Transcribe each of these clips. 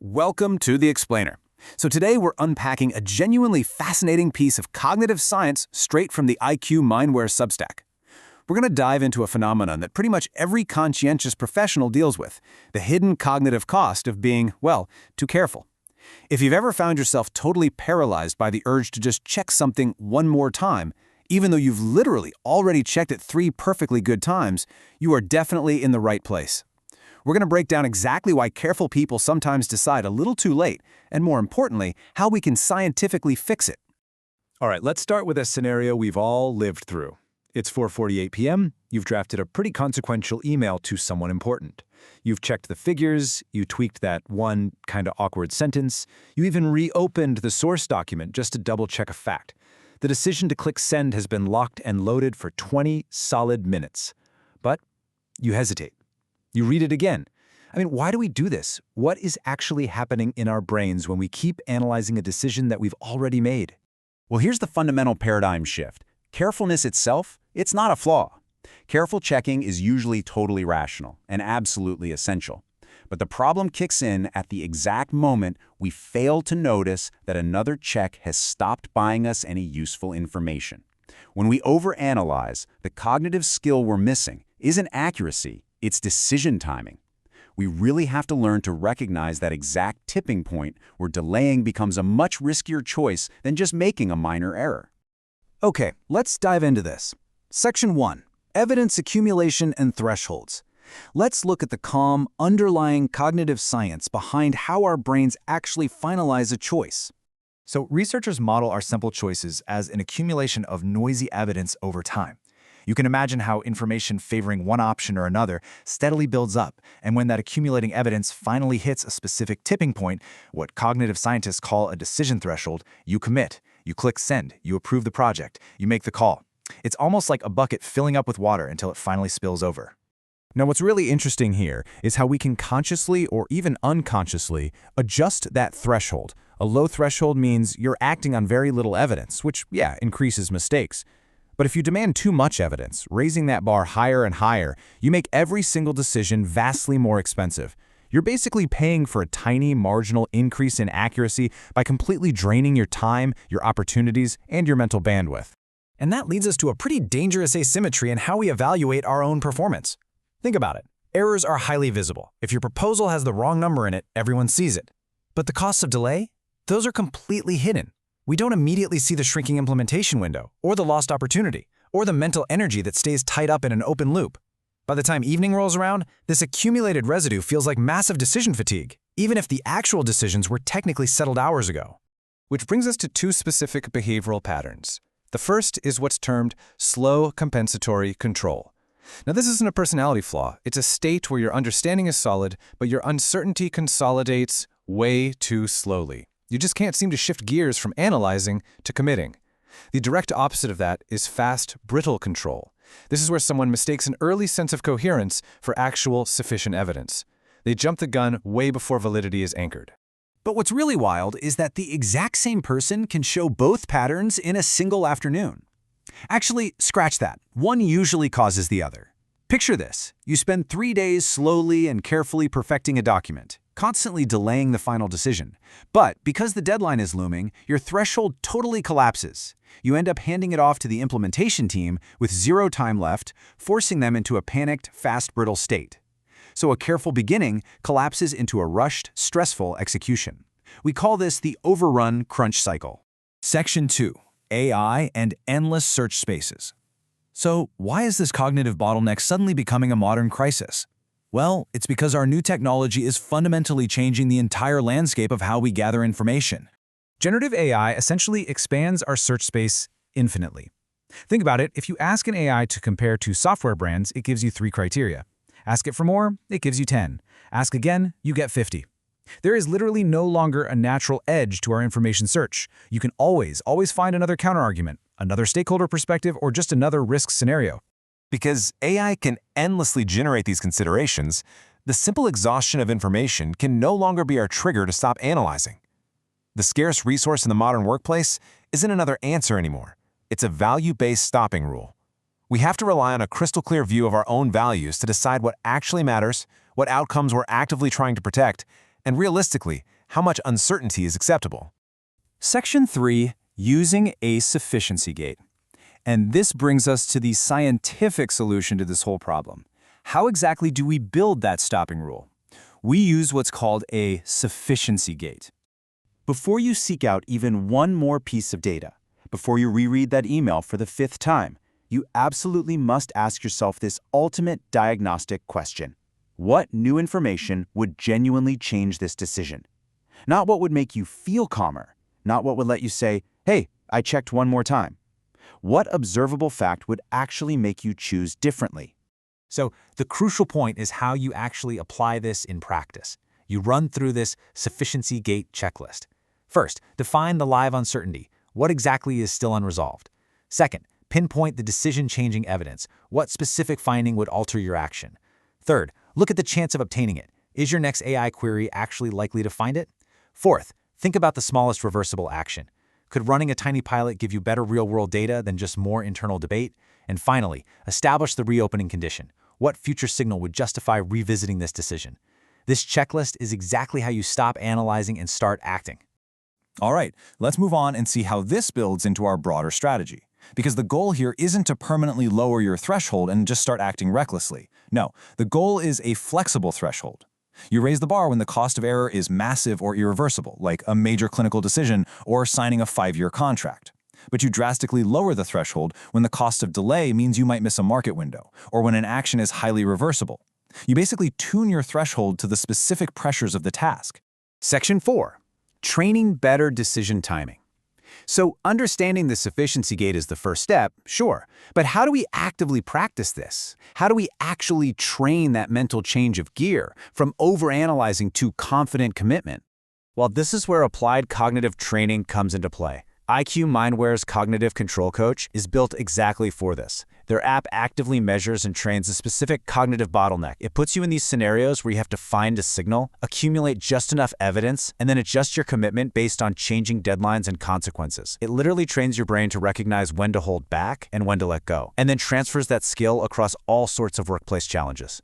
Welcome to The Explainer. So today we're unpacking a genuinely fascinating piece of cognitive science straight from the IQ Mindware Substack. We're going to dive into a phenomenon that pretty much every conscientious professional deals with, the hidden cognitive cost of being, well, too careful. If you've ever found yourself totally paralyzed by the urge to just check something one more time, even though you've literally already checked it 3 perfectly good times, you are definitely in the right place. We're going to break down exactly why careful people sometimes decide a little too late, and more importantly, how we can scientifically fix it. All right, let's start with a scenario we've all lived through. It's 4:48 p.m., you've drafted a pretty consequential email to someone important. You've checked the figures, you tweaked that one kind of awkward sentence, you even reopened the source document just to double-check a fact. The decision to click send has been locked and loaded for 20 solid minutes. But you hesitate. You read it again. Why do we do this? What is actually happening in our brains when we keep analyzing a decision that we've already made? Well, here's the fundamental paradigm shift. Carefulness itself, it's not a flaw. Careful checking is usually totally rational and absolutely essential. But the problem kicks in at the exact moment we fail to notice that another check has stopped buying us any useful information. When we overanalyze, the cognitive skill we're missing isn't accuracy, it's decision timing. We really have to learn to recognize that exact tipping point where delaying becomes a much riskier choice than just making a minor error. Okay, let's dive into this. Section 1. Evidence accumulation and thresholds. Let's look at the calm, underlying cognitive science behind how our brains actually finalize a choice. So researchers model our simple choices as an accumulation of noisy evidence over time. You can imagine how information favoring one option or another steadily builds up, and when that accumulating evidence finally hits a specific tipping point, what cognitive scientists call a decision threshold, you commit. You click send, you approve the project, you make the call. It's almost like a bucket filling up with water until it finally spills over. Now, what's really interesting here is how we can consciously or even unconsciously adjust that threshold. A low threshold means you're acting on very little evidence, which, increases mistakes. But if you demand too much evidence, raising that bar higher and higher, you make every single decision vastly more expensive. You're basically paying for a tiny marginal increase in accuracy by completely draining your time, your opportunities, and your mental bandwidth. And that leads us to a pretty dangerous asymmetry in how we evaluate our own performance. Think about it. Errors are highly visible. If your proposal has the wrong number in it, everyone sees it. But the costs of delay? Those are completely hidden. We don't immediately see the shrinking implementation window, or the lost opportunity, or the mental energy that stays tied up in an open loop. By the time evening rolls around, this accumulated residue feels like massive decision fatigue, even if the actual decisions were technically settled hours ago. Which brings us to 2 specific behavioral patterns. The first is what's termed slow compensatory control. Now, this isn't a personality flaw. It's a state where your understanding is solid, but your uncertainty consolidates way too slowly. You just can't seem to shift gears from analyzing to committing. The direct opposite of that is fast, brittle control. This is where someone mistakes an early sense of coherence for actual sufficient evidence. They jump the gun way before validity is anchored. But what's really wild is that the exact same person can show both patterns in a single afternoon. Actually, scratch that. One usually causes the other. Picture this. You spend 3 days slowly and carefully perfecting a document, constantly delaying the final decision. But because the deadline is looming, your threshold totally collapses. You end up handing it off to the implementation team with 0 time left, forcing them into a panicked, fast, brittle state. So a careful beginning collapses into a rushed, stressful execution. We call this the overrun-crunch cycle. Section 2. AI and endless search spaces. So why is this cognitive bottleneck suddenly becoming a modern crisis? Well, it's because our new technology is fundamentally changing the entire landscape of how we gather information. Generative AI essentially expands our search space infinitely. Think about it. If you ask an AI to compare 2 software brands, it gives you 3 criteria. Ask it for more, it gives you 10. Ask again, you get 50. There is literally no longer a natural edge to our information search. You can always find another counterargument, another stakeholder perspective, or just another risk scenario. Because AI can endlessly generate these considerations, the simple exhaustion of information can no longer be our trigger to stop analyzing. The scarce resource in the modern workplace isn't another answer anymore. It's a value-based stopping rule. We have to rely on a crystal-clear view of our own values to decide what actually matters, what outcomes we're actively trying to protect, And realistically, how much uncertainty is acceptable? Section 3, using a sufficiency gate. And this brings us to the scientific solution to this whole problem. How exactly do we build that stopping rule? We use what's called a sufficiency gate. Before you seek out even one more piece of data, before you reread that email for the 5th time, you absolutely must ask yourself this ultimate diagnostic question. What new information would genuinely change this decision? Not what would make you feel calmer, not what would let you say, hey, I checked one more time. What observable fact would actually make you choose differently? So the crucial point is how you actually apply this in practice. You run through this sufficiency gate checklist. First, define the live uncertainty. What exactly is still unresolved? Second, pinpoint the decision-changing evidence. What specific finding would alter your action? Third, look at the chance of obtaining it. Is your next AI query actually likely to find it? Fourth, think about the smallest reversible action. Could running a tiny pilot give you better real-world data than just more internal debate? And finally, establish the reopening condition. What future signal would justify revisiting this decision? This checklist is exactly how you stop analyzing and start acting. All right, let's move on and see how this builds into our broader strategy. Because the goal here isn't to permanently lower your threshold and just start acting recklessly. No, the goal is a flexible threshold. You raise the bar when the cost of error is massive or irreversible, like a major clinical decision or signing a 5-year contract. But you drastically lower the threshold when the cost of delay means you might miss a market window, or when an action is highly reversible. You basically tune your threshold to the specific pressures of the task. Section 4, training better decision timing. So understanding the sufficiency gate is the first step, sure, but how do we actively practice this? How do we actually train that mental change of gear from overanalyzing to confident commitment? Well, this is where applied cognitive training comes into play. IQ Mindware's Cognitive Control Coach is built exactly for this. Their app actively measures and trains a specific cognitive bottleneck. It puts you in these scenarios where you have to find a signal, accumulate just enough evidence, and then adjust your commitment based on changing deadlines and consequences. It literally trains your brain to recognize when to hold back and when to let go, and then transfers that skill across all sorts of workplace challenges.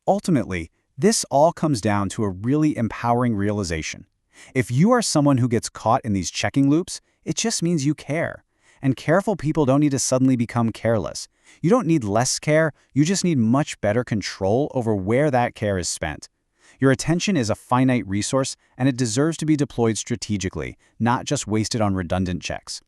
Ultimately, this all comes down to a really empowering realization. If you are someone who gets caught in these checking loops, it just means you care. And careful people don't need to suddenly become careless. You don't need less care, you just need much better control over where that care is spent. Your attention is a finite resource, and it deserves to be deployed strategically, not just wasted on redundant checks.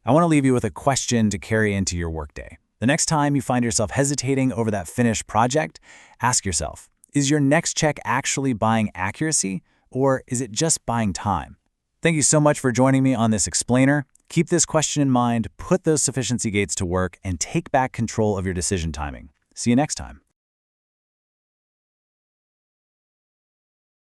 I want to leave you with a question to carry into your workday. The next time you find yourself hesitating over that finished project, ask yourself, is your next check actually buying accuracy, or is it just buying time? Thank you so much for joining me on this explainer. Keep this question in mind, put those sufficiency gates to work, and take back control of your decision timing. See you next time.